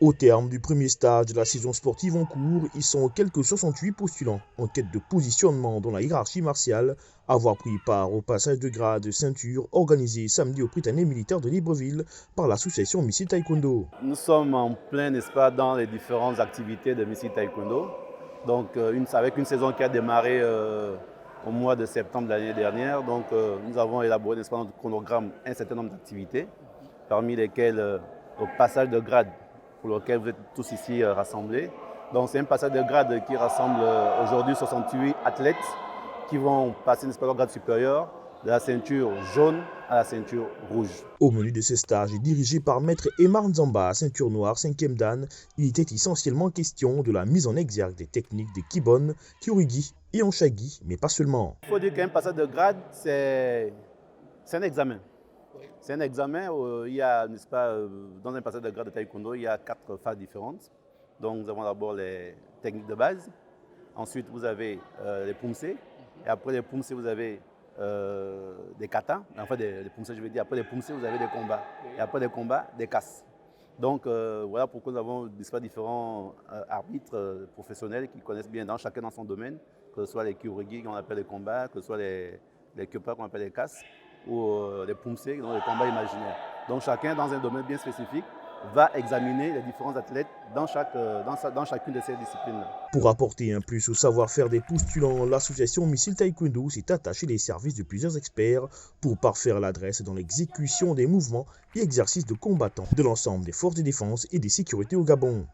Au terme du premier stage de la saison sportive en cours, ils sont quelques 68 postulants en quête de positionnement dans la hiérarchie martiale, avoir pris part au passage de grade ceinture organisé samedi au Prytanée militaire de Libreville par l'association Missi Taekwondo. Nous sommes en plein, n'est-ce pas, dans les différentes activités de Missi Taekwondo. Donc, avec une saison qui a démarré au mois de septembre de l'année dernière. Donc, nous avons élaboré, n'est-ce pas, notre chronogramme, un certain nombre d'activités, parmi lesquelles le passage de grade, pour lequel vous êtes tous ici rassemblés. Donc, c'est un passage de grade qui rassemble aujourd'hui 68 athlètes qui vont passer, n'est-ce pas, leur grade supérieur, de la ceinture jaune à la ceinture rouge. Au menu de ce stage, dirigé par Maître Emar Nzamba, ceinture noire 5e dan, il était essentiellement question de la mise en exergue des techniques de Kibon, Kyorugi et Onshagi, mais pas seulement. Il faut dire qu'un passage de grade, c'est un examen. C'est un examen où il y a, n'est-ce pas, dans un passage de grade de taekwondo, il y a 4 phases différentes. Donc nous avons d'abord les techniques de base, ensuite vous avez les pumsé, et après les pumsé vous avez des katas, enfin des pumsé je veux dire, après les pumsé vous avez des combats, et après les combats, des casses. Donc voilà pourquoi nous avons, n'est-ce pas, différents arbitres professionnels qui connaissent bien chacun dans son domaine, que ce soit les kyorugi qu'on appelle les combats, que ce soit les kyopa qu'on appelle les casses, ou les pumsé, donc les combats imaginaires. Donc chacun dans un domaine bien spécifique va examiner les différents athlètes dans chacune de ces disciplines. Pour apporter un plus au savoir-faire des postulants, l'association Missi Taekwondo s'est attachée les services de plusieurs experts pour parfaire l'adresse dans l'exécution des mouvements et exercices de combattants de l'ensemble des forces de défense et de sécurité au Gabon.